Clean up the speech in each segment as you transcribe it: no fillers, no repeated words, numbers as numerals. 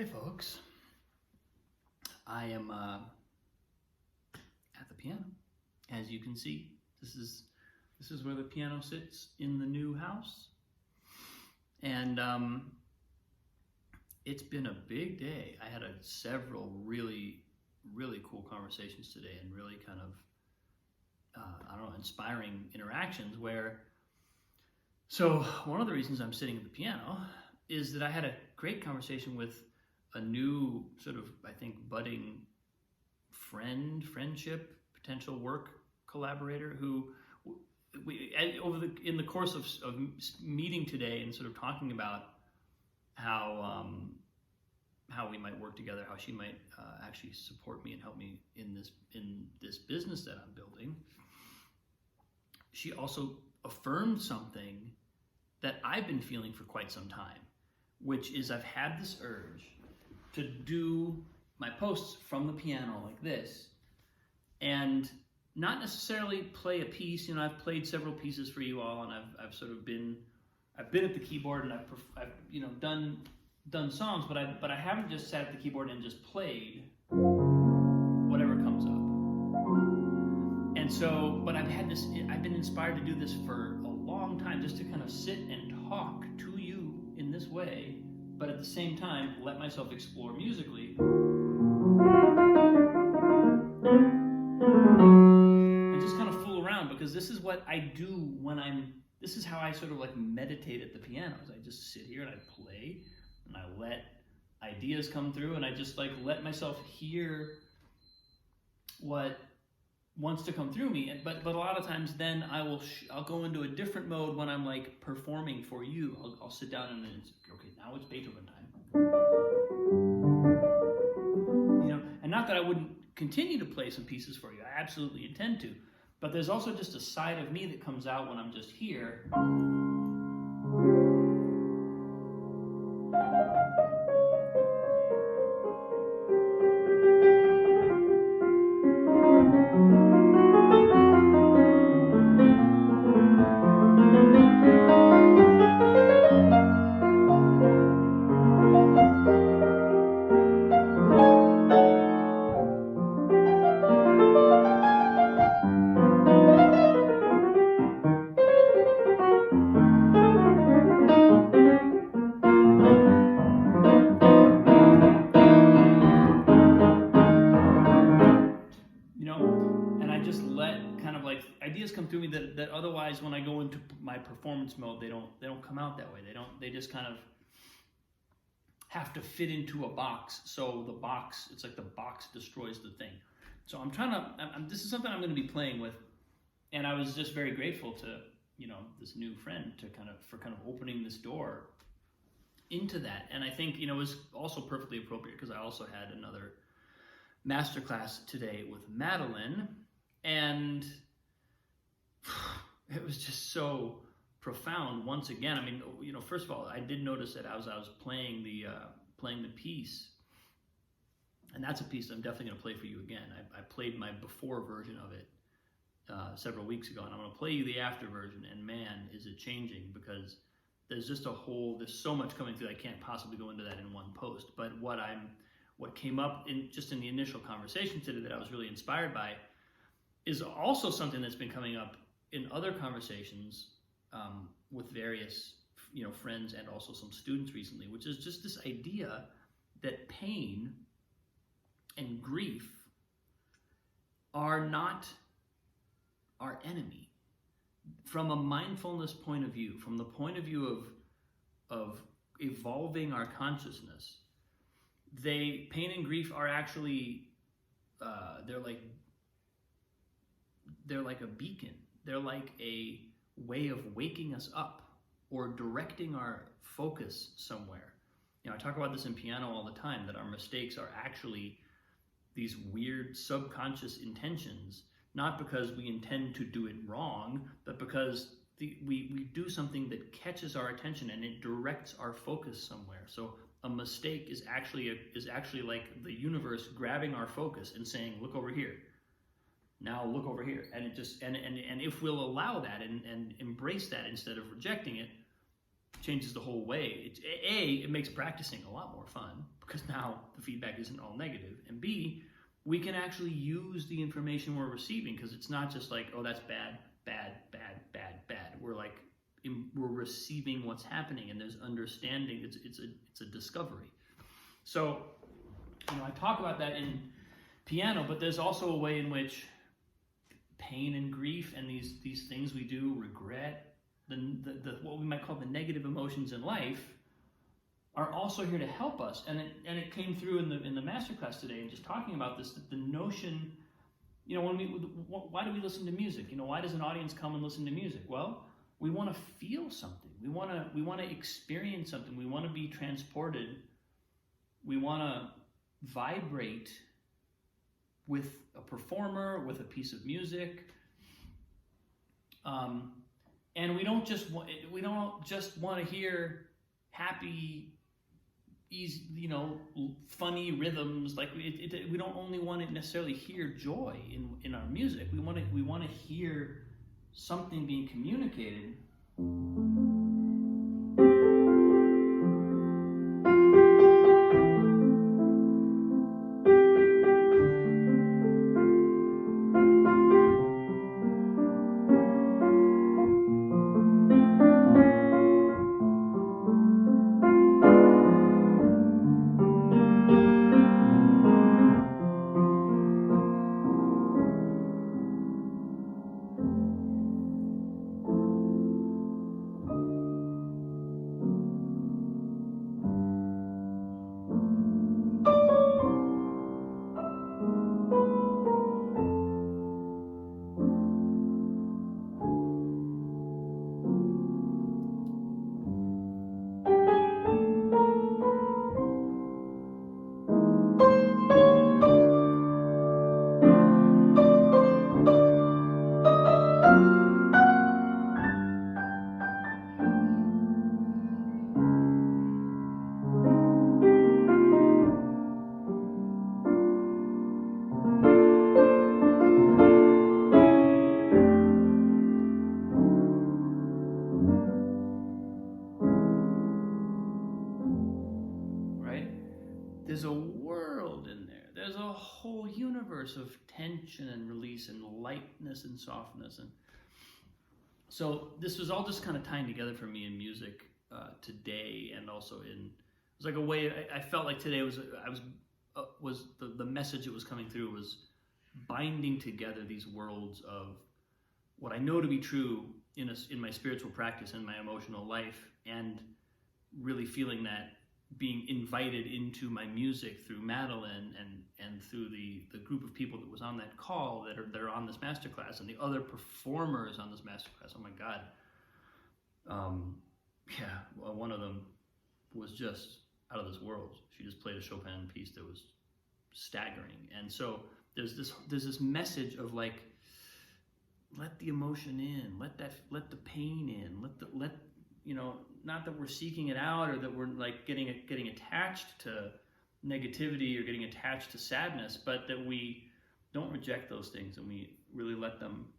Hey folks, I am at the piano. As you can see, this is where the piano sits in the new house, and it's been a big day. I had several really cool conversations today, and really kind of inspiring interactions. So one of the reasons I'm sitting at the piano is that I had a great conversation with a new sort of, I think, budding friendship, potential work collaborator who in the course of meeting today and sort of talking about how we might work together, how she might actually support me and help me in this business that I'm building. She also affirmed something that I've been feeling for quite some time, which is I've had this urge to do my posts from the piano like this, and not necessarily play a piece. You know, I've played several pieces for you all, and I've been at the keyboard, and I've done songs, but I haven't just sat at the keyboard and just played whatever comes up. And so, but I've been inspired to do this for a long time, just to kind of sit and talk to you in this way, but at the same time, let myself explore musically. And just kind of fool around, because this is what I do this is how I sort of like meditate at the piano. Is I just sit here and I play, and I let ideas come through, and I just like let myself hear what wants to come through me. But a lot of times then I'll go into a different mode when I'm like performing for you. I'll sit down and then okay, now it's Beethoven time. You know, and not that I wouldn't continue to play some pieces for you. I absolutely intend to. But there's also just a side of me that comes out when I'm just here. Ideas come through me that otherwise, when I go into my performance mode, they don't come out that way. They just kind of have to fit into a box. So it's like the box destroys the thing. So this is something I'm going to be playing with, and I was just very grateful to, this new friend for opening this door into that. And I think, it was also perfectly appropriate because I also had another masterclass today with Madeline, and it was just so profound. Once again, I mean, first of all, I did notice that as I was playing the piece, and that's a piece I'm definitely going to play for you again. I played my before version of it several weeks ago, and I'm going to play you the after version. And man, is it changing, because there's so much coming through. I can't possibly go into that in one post. But what came up in the initial conversation today that I was really inspired by is also something that's been coming up in other conversations with various friends and also some students recently, which is just this idea that pain and grief are not our enemy. From a mindfulness point of view, from the point of view of evolving our consciousness, pain and grief are actually they're like a beacon. They're like a way of waking us up or directing our focus somewhere. I talk about this in piano all the time, that our mistakes are actually these weird subconscious intentions, not because we intend to do it wrong, but because we do something that catches our attention and it directs our focus somewhere. So a mistake is actually like the universe grabbing our focus and saying, look over here. Now look over here. And if we'll allow that and embrace that instead of rejecting it, changes the whole way. It makes practicing a lot more fun because now the feedback isn't all negative, and B, we can actually use the information we're receiving because it's not just like, oh, that's bad, bad, bad, bad, bad. We're like, we're receiving what's happening, and there's understanding. It's a discovery. So, I talk about that in piano, but there's also a way in which pain and grief and these things we do, regret, the what we might call the negative emotions in life, are also here to help us. And it came through in the masterclass today, and just talking about this, that the notion, why do we listen to music? Why does an audience come and listen to music? Well, we want to feel something. We want to experience something. We want to be transported. We want to vibrate with a performer, with a piece of music, and we don't just want to hear happy, easy, funny rhythms. Like we don't only want to necessarily hear joy in our music. We want to hear something being communicated. There's a world in there. There's a whole universe of tension and release and lightness and softness. And so this was all just kind of tying together for me in music today, and also it was like a way, I felt like today was the message that was coming through was binding together these worlds of what I know to be true in my spiritual practice and my emotional life, and really feeling that being invited into my music through Madeline and through the group of people that was on that call that are on this masterclass, and the other performers on this masterclass. Oh my God. One of them was just out of this world. She just played a Chopin piece that was staggering. And so there's this message of like, let the emotion in, let the pain in, let not that we're seeking it out or that we're like getting attached to negativity or getting attached to sadness, but that we don't reject those things and we really let them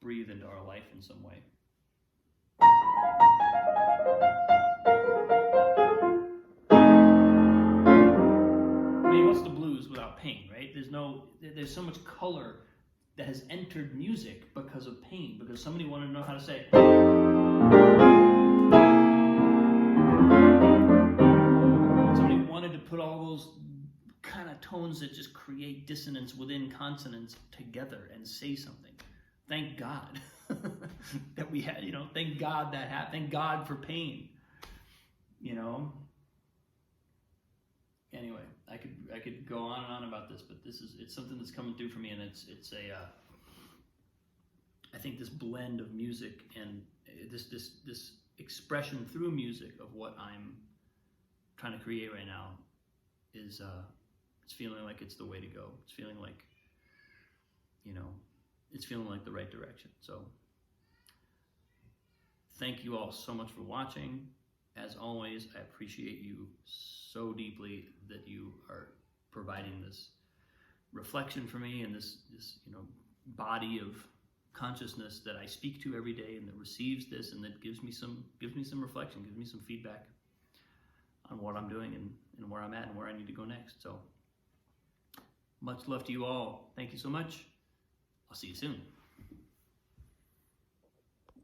breathe into our life in some way. I mean, what's the blues without pain, right? There's so much color that has entered music because of pain, because somebody wanted to know how to say. Somebody wanted to put all those kind of tones that just create dissonance within consonants together and say something. Thank God that we had, thank God that happened. Thank God for pain, Anyway, I could go on and on about this, but it's something that's coming through for me, and it's I think this blend of music and this expression through music of what I'm trying to create right now is it's feeling like it's the way to go. It's feeling like it's feeling like the right direction. So thank you all so much for watching. As always, I appreciate you so deeply that you are providing this reflection for me and this body of consciousness that I speak to every day and that receives this and that gives me some reflection, gives me some feedback on what I'm doing and where I'm at and where I need to go next. So much love to you all. Thank you so much. I'll see you soon.